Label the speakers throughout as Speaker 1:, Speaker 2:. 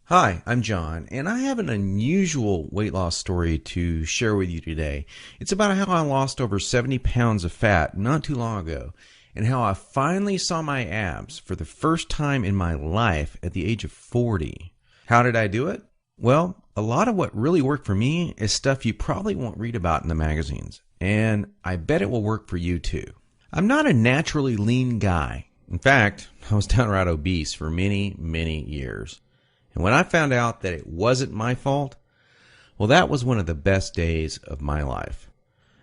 Speaker 1: Hi, I'm John, and I have an unusual weight loss story to share with you today. It's about how I lost over 70 pounds of fat not too long ago, and how I finally saw my abs for the first time in my life at the age of 40. How did I do it? Well, a lot of what really worked for me is stuff you probably won't read about in the magazines, and I bet it will work for you too. I'm not a naturally lean guy. In fact, I was downright obese for many, many years. And when I found out that it wasn't my fault, well, that was one of the best days of my life.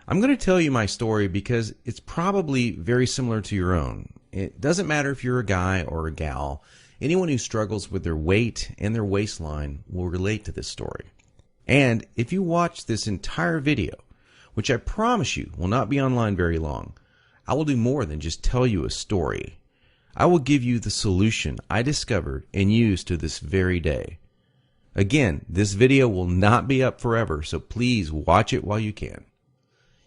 Speaker 1: I'm going to tell you my story because it's probably very similar to your own. It doesn't matter if you're a guy or a gal. Anyone who struggles with their weight and their waistline will relate to this story. And if you watch this entire video, which I promise you will not be online very long, I will do more than just tell you a story. I will give you the solution I discovered and use to this very day. Again, this video will not be up forever, so please watch it while you can.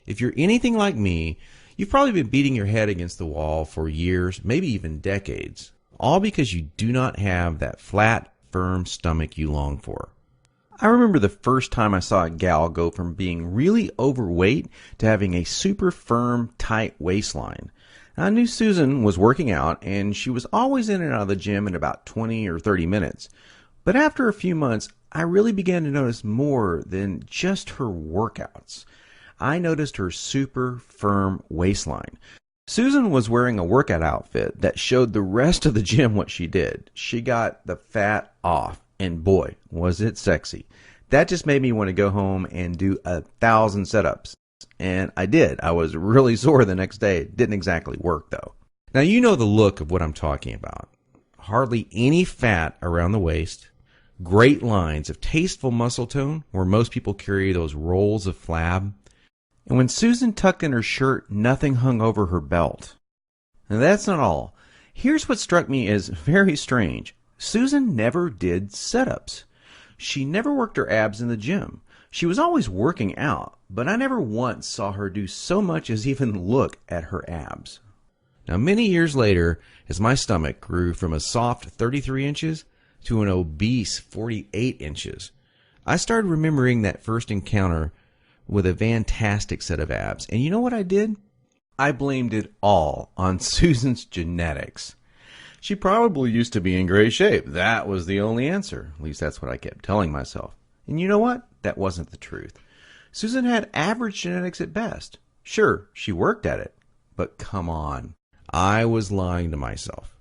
Speaker 1: If you're anything like me, you've probably been beating your head against the wall for years, maybe even decades, all because you do not have that flat, firm stomach you long for. I remember the first time I saw a gal go from being really overweight to having a super firm, tight waistline. I knew Susan was working out, and she was always in and out of the gym in about 20 or 30 minutes. But after a few months, I really began to notice more than just her workouts. I noticed her super firm waistline. Susan was wearing a workout outfit that showed the rest of the gym what she did. She got the fat off, and boy, was it sexy. That just made me want to go home and do 1,000 setups. And I did. I was really sore the next day. It didn't exactly work, though. Now, you know the look of what I'm talking about. Hardly any fat around the waist, great lines of tasteful muscle tone where most people carry those rolls of flab. And when Susan tucked in her shirt, nothing hung over her belt. And that's not all. Here's what struck me as very strange. Susan never did setups. She never worked her abs in the gym. She was always working out, but I never once saw her do so much as even look at her abs. Now, many years later, as my stomach grew from a soft 33 inches to an obese 48 inches, I started remembering that first encounter with a fantastic set of abs. And you know what I did? I blamed it all on Susan's genetics. She probably used to be in great shape. That was the only answer. At least that's what I kept telling myself. And you know what? That wasn't the truth. Susan had average genetics at best. Sure, she worked at it. But come on. I was lying to myself.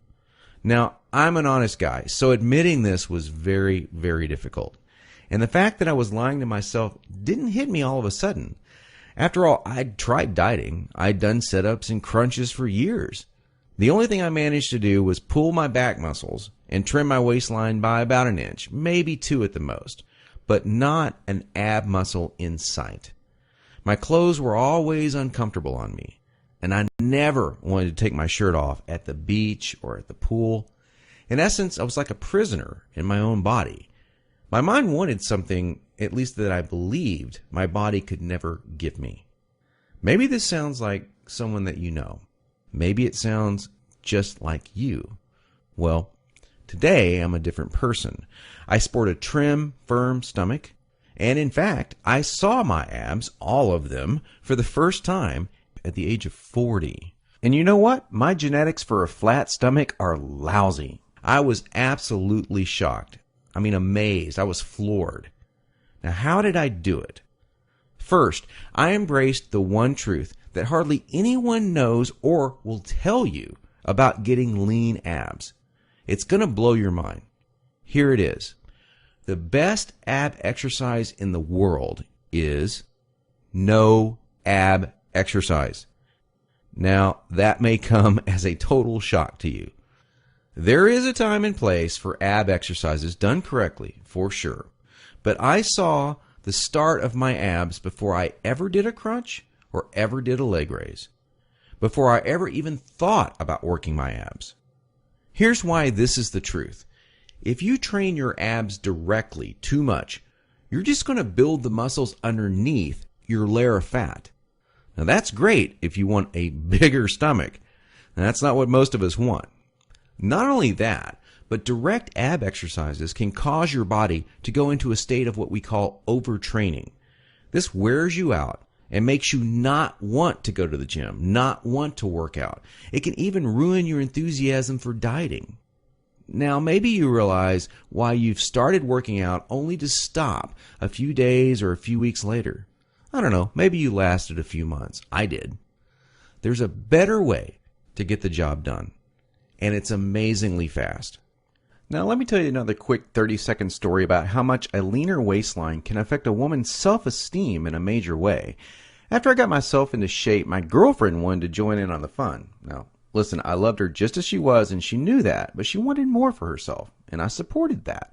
Speaker 1: Now, I'm an honest guy, so admitting this was very, very difficult. And the fact that I was lying to myself didn't hit me all of a sudden. After all, I'd tried dieting. I'd done sit-ups and crunches for years. The only thing I managed to do was pull my back muscles and trim my waistline by about an inch, maybe 2 at the most, but not an ab muscle in sight. My clothes were always uncomfortable on me, and I never wanted to take my shirt off at the beach or at the pool. In essence, I was like a prisoner in my own body. My mind wanted something, at least that I believed, my body could never give me. Maybe this sounds like someone that you know. Maybe it sounds just like you. Well, today I'm a different person. I sport a trim, firm stomach, and in fact, I saw my abs, all of them, for the first time at the age of 40. And you know what? My genetics for a flat stomach are lousy. I was absolutely shocked. I mean, amazed. I was floored. Now, how did I do it? First, I embraced the one truth that hardly anyone knows or will tell you about getting lean abs. It's going to blow your mind. Here it is. The best ab exercise in the world is no ab exercise. Now, that may come as a total shock to you. There is a time and place for ab exercises done correctly, for sure. But I saw the start of my abs before I ever did a crunch or ever did a leg raise, before I ever even thought about working my abs. Here's why this is the truth. If you train your abs directly too much, you're just going to build the muscles underneath your layer of fat. Now that's great if you want a bigger stomach. And that's not what most of us want. Not only that, But direct ab exercises can cause your body to go into a state of what we call overtraining. This wears you out and makes you not want to go to the gym, not want to work out. It can even ruin your enthusiasm for dieting. Now, maybe you realize why you've started working out only to stop a few days or a few weeks later. I don't know, maybe you lasted a few months. I did. There's a better way to get the job done, and it's amazingly fast. Now, let me tell you another quick 30-second story about how much a leaner waistline can affect a woman's self-esteem in a major way. After I got myself into shape, my girlfriend wanted to join in on the fun. Now, listen, I loved her just as she was, and she knew that, but she wanted more for herself, and I supported that.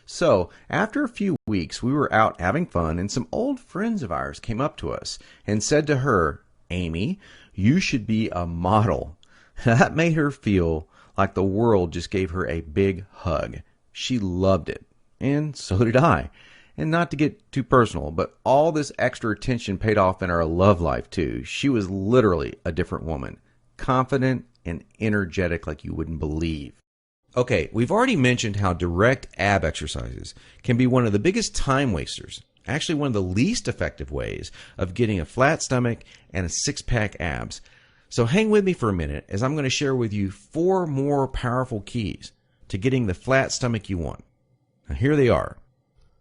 Speaker 1: So, after a few weeks, we were out having fun, and some old friends of ours came up to us and said to her, "Amy, you should be a model." That made her feel like the world just gave her a big hug. She loved it, and so did I. And not to get too personal, but all this extra attention paid off in our love life too. She was literally a different woman, confident and energetic like you wouldn't believe. Okay, we've already mentioned how direct ab exercises can be one of the biggest time wasters, actually one of the least effective ways of getting a flat stomach and a six-pack abs. So hang with me for a minute as I'm going to share with you 4 more powerful keys to getting the flat stomach you want. Now here they are.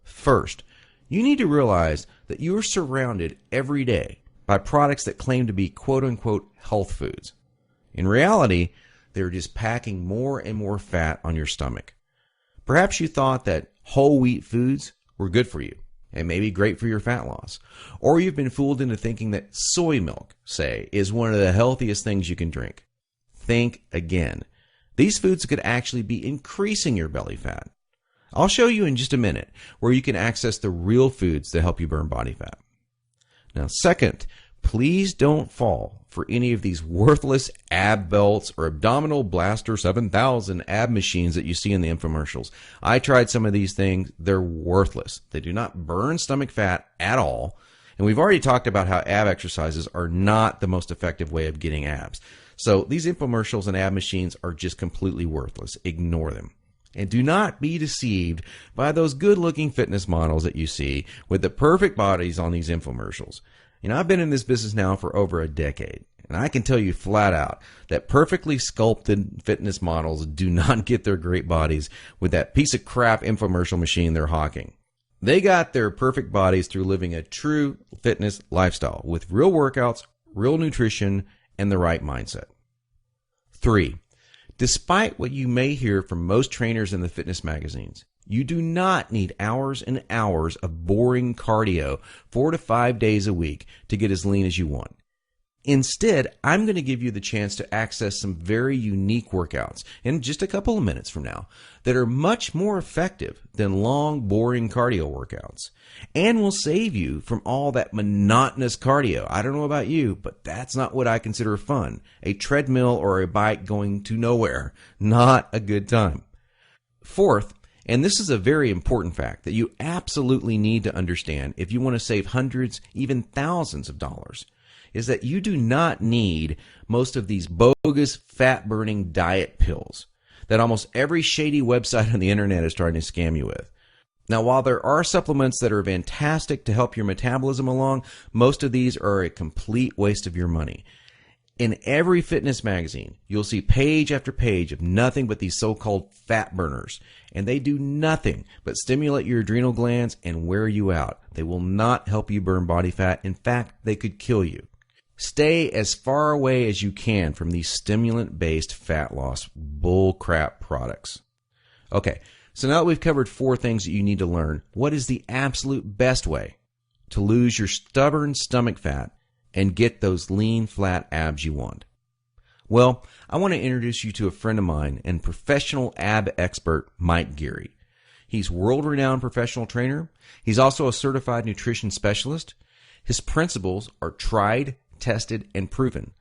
Speaker 1: First, you need to realize that you are surrounded every day by products that claim to be quote-unquote health foods. In reality, they're just packing more and more fat on your stomach. Perhaps you thought that whole wheat foods were good for you and maybe great for your fat loss. Or you've been fooled into thinking that soy milk, say, is one of the healthiest things you can drink. Think again. These foods could actually be increasing your belly fat. I'll show you in just a minute where you can access the real foods that help you burn body fat. Now, second, please don't fall for any of these worthless ab belts or abdominal blaster 7000 ab machines that you see in the infomercials. I tried some of these things. They're worthless. They do not burn stomach fat at all. And we've already talked about how ab exercises are not the most effective way of getting abs. So these infomercials and ab machines are just completely worthless. Ignore them. And do not be deceived by those good-looking fitness models that you see with the perfect bodies on these infomercials. You know, I've been in this business now for over a decade, and I can tell you flat out that perfectly sculpted fitness models do not get their great bodies with that piece of crap infomercial machine they're hawking. They got their perfect bodies through living a true fitness lifestyle with real workouts, real nutrition, and the right mindset. 3. Despite what you may hear from most trainers in the fitness magazines, you do not need hours and hours of boring cardio 4 to 5 days a week to get as lean as you want. Instead, I'm going to give you the chance to access some very unique workouts in just a couple of minutes from now that are much more effective than long, boring cardio workouts and will save you from all that monotonous cardio. I don't know about you, but that's not what I consider fun. A treadmill or a bike going to nowhere. Not a good time. Fourth, and this is a very important fact that you absolutely need to understand if you want to save hundreds, even thousands of dollars, is that you do not need most of these bogus fat-burning diet pills that almost every shady website on the internet is trying to scam you with. Now, while there are supplements that are fantastic to help your metabolism along, most of these are a complete waste of your money. In every fitness magazine, you'll see page after page of nothing but these so-called fat burners, and they do nothing but stimulate your adrenal glands and wear you out. They will not help you burn body fat. In fact, they could kill you. Stay as far away as you can from these stimulant-based fat loss bullcrap products. Okay, so now that we've covered 4 things that you need to learn, what is the absolute best way to lose your stubborn stomach fat and get those lean, flat abs you want? Well, I want to introduce you to a friend of mine and professional ab expert, Mike Geary. He's world-renowned professional trainer. He's also a certified nutrition specialist. His principles are tried, tested, and proven,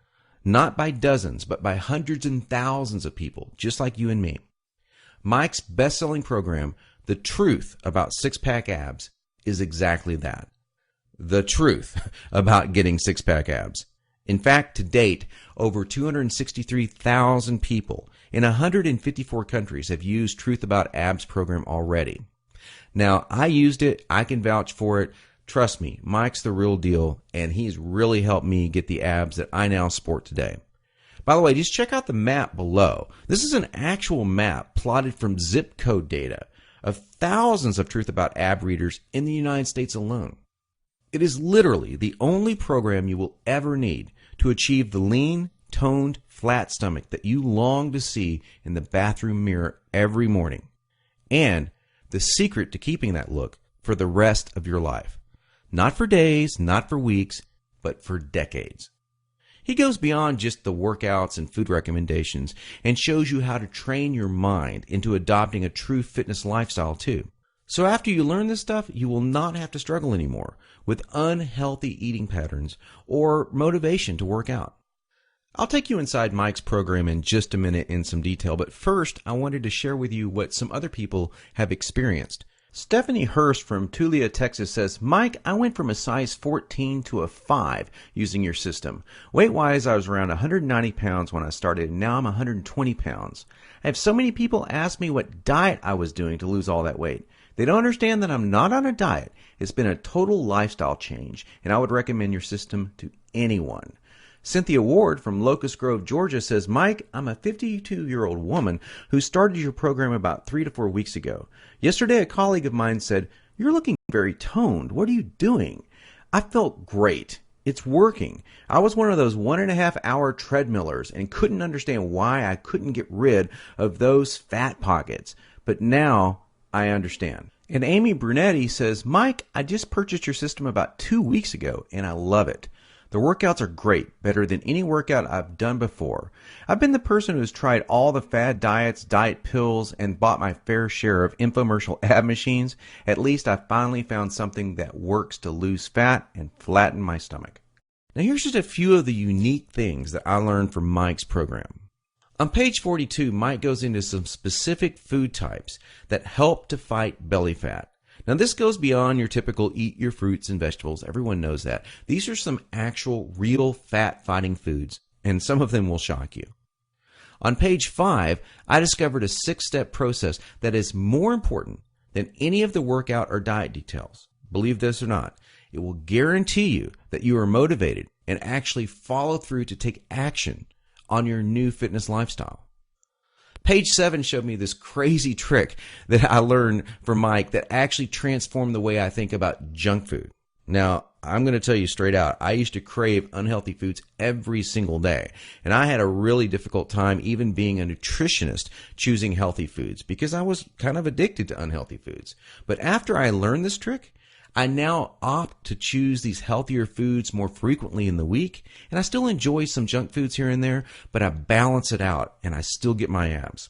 Speaker 1: not by dozens, but by hundreds and thousands of people, just like you and me. Mike's best-selling program, The Truth About Six-Pack Abs, is exactly that. The truth about getting six-pack abs. In fact, to date, over 263,000 people in 154 countries have used Truth About Abs program already. Now, I used it. I can vouch for it. Trust me, Mike's the real deal, and he's really helped me get the abs that I now sport today. By the way, just check out the map below. This is an actual map plotted from zip code data of thousands of Truth About Ab readers in the United States alone. It is literally the only program you will ever need to achieve the lean, toned, flat stomach that you long to see in the bathroom mirror every morning, and the secret to keeping that look for the rest of your life. Not for days, not for weeks, but for decades. He goes beyond just the workouts and food recommendations and shows you how to train your mind into adopting a true fitness lifestyle too. So after you learn this stuff, you will not have to struggle anymore with unhealthy eating patterns or motivation to work out. I'll take you inside Mike's program in just a minute in some detail, but first I wanted to share with you what some other people have experienced. Stephanie Hurst from Tulia, Texas says, Mike, I went from a size 14 to a 5 using your system. Weight-wise, I was around 190 pounds when I started, and now I'm 120 pounds. I have so many people ask me what diet I was doing to lose all that weight. They don't understand that I'm not on a diet. It's been a total lifestyle change, and I would recommend your system to anyone. Cynthia Ward from Locust Grove, Georgia says, Mike, I'm a 52-year-old woman who started your program about 3 to 4 weeks ago. Yesterday, a colleague of mine said, you're looking very toned. What are you doing? I felt great. It's working. I was one of those 1.5-hour treadmillers and couldn't understand why I couldn't get rid of those fat pockets. But now I understand. And Amy Brunetti says, Mike, I just purchased your system about 2 weeks ago, and I love it. The workouts are great, better than any workout I've done before. I've been the person who's tried all the fad diets, diet pills, and bought my fair share of infomercial ab machines. At least I finally found something that works to lose fat and flatten my stomach. Now here's just a few of the unique things that I learned from Mike's program. On page 42, Mike goes into some specific food types that help to fight belly fat. Now, this goes beyond your typical eat your fruits and vegetables. Everyone knows that. These are some actual, real fat-fighting foods, and some of them will shock you. On page 5, I discovered a 6-step process that is more important than any of the workout or diet details. Believe this or not, it will guarantee you that you are motivated and actually follow through to take action on your new fitness lifestyle. Page 7 showed me this crazy trick that I learned from Mike that actually transformed the way I think about junk food. Now, I'm going to tell you straight out, I used to crave unhealthy foods every single day, and I had a really difficult time even being a nutritionist choosing healthy foods because I was kind of addicted to unhealthy foods. But after I learned this trick, I now opt to choose these healthier foods more frequently in the week, and I still enjoy some junk foods here and there, but I balance it out, and I still get my abs.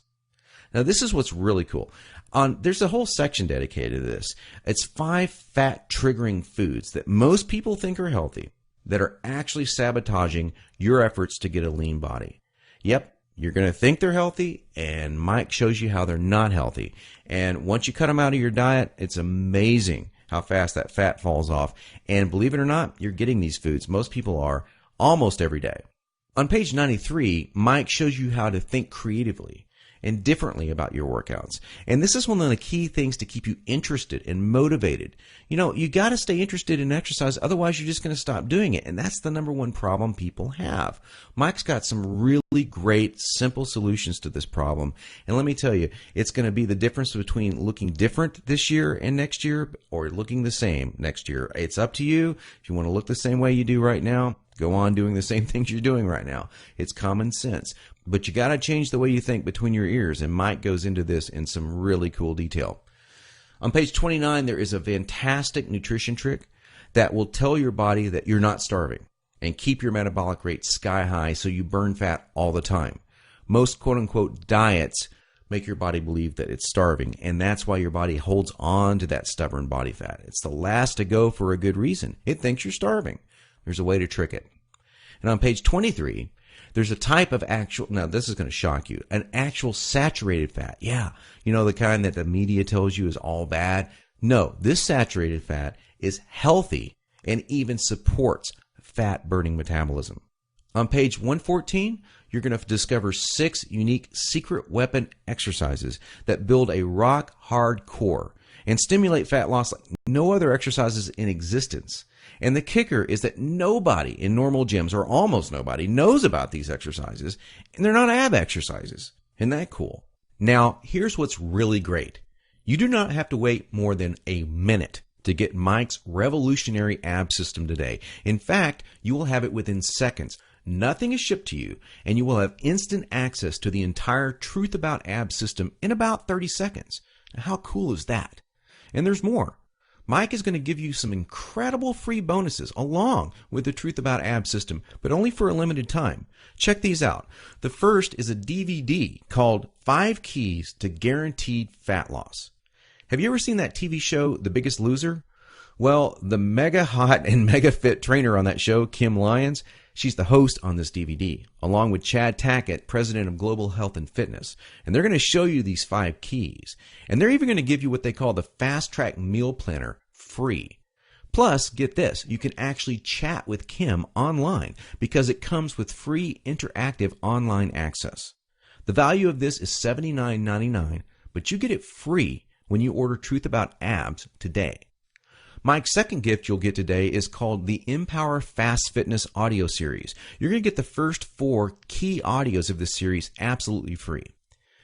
Speaker 1: Now, this is what's really cool. There's a whole section dedicated to this. It's 5 fat-triggering foods that most people think are healthy that are actually sabotaging your efforts to get a lean body. Yep, you're going to think they're healthy, and Mike shows you how they're not healthy. And once you cut them out of your diet, it's amazing how fast that fat falls off. And believe it or not, you're getting these foods. Most people are almost every day. On page 93, Mike shows you how to think creatively and differently about your workouts. And this is one of the key things to keep you interested and motivated. You know, you got to stay interested in exercise, otherwise you're just going to stop doing it. And that's the number one problem people have. Mike's got some really great, simple solutions to this problem. And let me tell you, it's going to be the difference between looking different this year and next year or looking the same next year. It's up to you. If you want to look the same way you do right now, go on doing the same things you're doing right now. It's common sense. But you got to change the way you think between your ears, and Mike goes into this in some really cool detail. On page 29, there is a fantastic nutrition trick that will tell your body that you're not starving and keep your metabolic rate sky high so you burn fat all the time. Most quote-unquote diets make your body believe that it's starving, and that's why your body holds on to that stubborn body fat. It's the last to go for a good reason. It thinks you're starving. There's a way to trick it. And on page 23, there's a type of actual, now this is going to shock you, an actual saturated fat. Yeah, you know, the kind that the media tells you is all bad. No, this saturated fat is healthy and even supports fat burning metabolism. On page 114, you're going to discover 6 unique secret weapon exercises that build a rock hard core and stimulate fat loss like no other exercises in existence. And the kicker is that nobody in normal gyms, or almost nobody, knows about these exercises, and they're not ab exercises. Isn't that cool? Now, here's what's really great. You do not have to wait more than a minute to get Mike's revolutionary ab system today. In fact, you will have it within seconds. Nothing is shipped to you, and you will have instant access to the entire Truth About Abs system in about 30 seconds. Now, how cool is that? And there's more. Mike is going to give you some incredible free bonuses along with the Truth About Abs system, but only for a limited time. Check these out. The first is a DVD called 5 Keys to Guaranteed Fat Loss. Have you ever seen that TV show, The Biggest Loser? Well, the mega hot and mega fit trainer on that show, Kim Lyons, she's the host on this DVD, along with Chad Tackett, president of Global Health and Fitness. And they're going to show you these 5 keys. And they're even going to give you what they call the Fast Track Meal Planner free. Plus, get this, you can actually chat with Kim online because it comes with free interactive online access. The value of this is $79.99, but you get it free when you order Truth About Abs today. Mike's second gift you'll get today is called the Empower Fast Fitness audio series. You're going to get the first 4 key audios of this series absolutely free.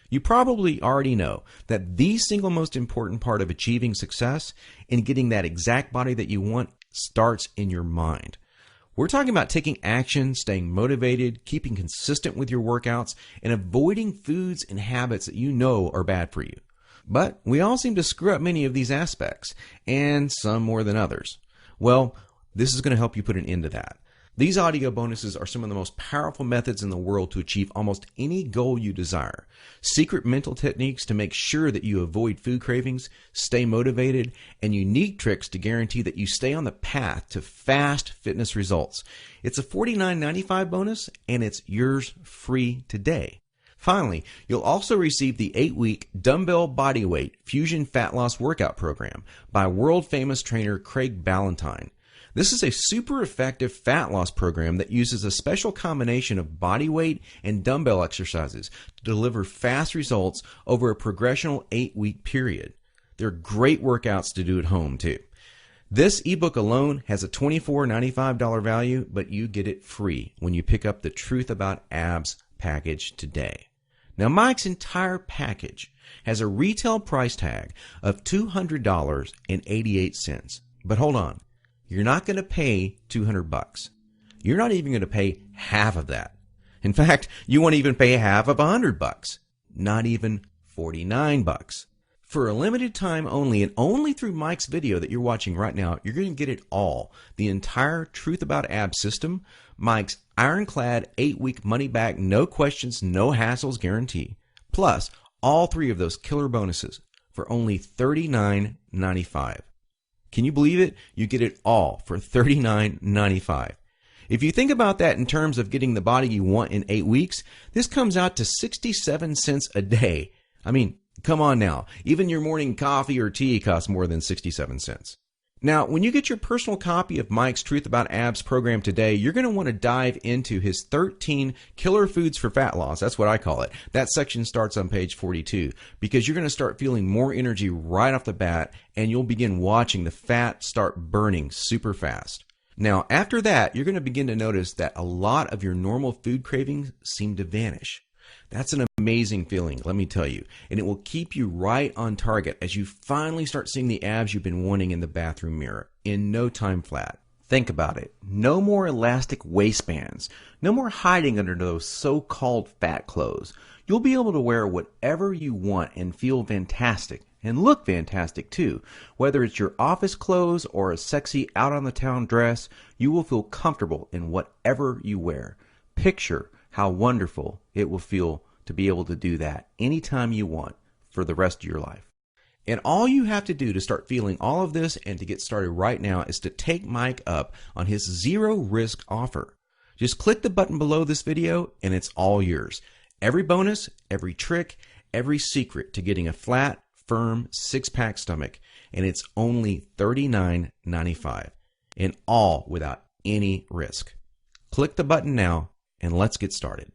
Speaker 1: You probably already know that the single most important part of achieving success in getting that exact body that you want starts in your mind. We're talking about taking action, staying motivated, keeping consistent with your workouts, and avoiding foods and habits that you know are bad for you. But we all seem to screw up many of these aspects, and some more than others. Well, this is going to help you put an end to that. These audio bonuses are some of the most powerful methods in the world to achieve almost any goal you desire. Secret mental techniques to make sure that you avoid food cravings, stay motivated, and unique tricks to guarantee that you stay on the path to fast fitness results. It's a $49.95 bonus, and it's yours free today. Finally, you'll also receive the 8-week Dumbbell Bodyweight Fusion Fat Loss Workout Program by world-famous trainer Craig Ballantyne. This is a super effective fat loss program that uses a special combination of body weight and dumbbell exercises to deliver fast results over a progressional 8-week period. They're great workouts to do at home, too. This ebook alone has a $24.95 value, but you get it free when you pick up the Truth About Abs package today. Now, Mike's entire package has a retail price tag of $200.88. But hold on, you're not going to pay $200. You're not even going to pay half of that. In fact, you won't even pay half of $100. Not even $49. For a limited time only, and only through Mike's video that you're watching right now, you're going to get it all. The entire Truth About Abs system, Mike's ironclad 8-week money-back, no questions, no hassles guarantee, plus all 3 of those killer bonuses for only $39.95. Can you believe it? You get it all for $39.95. If you think about that in terms of getting the body you want in 8 weeks, this comes out to 67 cents a day. I mean, come on now. Even your morning coffee or tea costs more than 67 cents. Now, when you get your personal copy of Mike's Truth About Abs program today, you're going to want to dive into his 13 killer foods for fat loss. That's what I call it. That section starts on page 42 because you're going to start feeling more energy right off the bat, and you'll begin watching the fat start burning super fast. Now, after that, you're going to begin to notice that a lot of your normal food cravings seem to vanish. That's an amazing feeling, let me tell you, and it will keep you right on target as you finally start seeing the abs you've been wanting in the bathroom mirror in no time flat. Think about it. No more elastic waistbands. No more hiding under those so-called fat clothes. You'll be able to wear whatever you want and feel fantastic and look fantastic too. Whether it's your office clothes or a sexy out-on-the-town dress, you will feel comfortable in whatever you wear. Picture how wonderful it will feel to be able to do that anytime you want for the rest of your life. And all you have to do to start feeling all of this and to get started right now is to take Mike up on his zero risk offer. Just click the button below this video and it's all yours. Every bonus, every trick, every secret to getting a flat, firm, six-pack stomach, and it's only $39.95, and all without any risk. Click the button now and let's get started.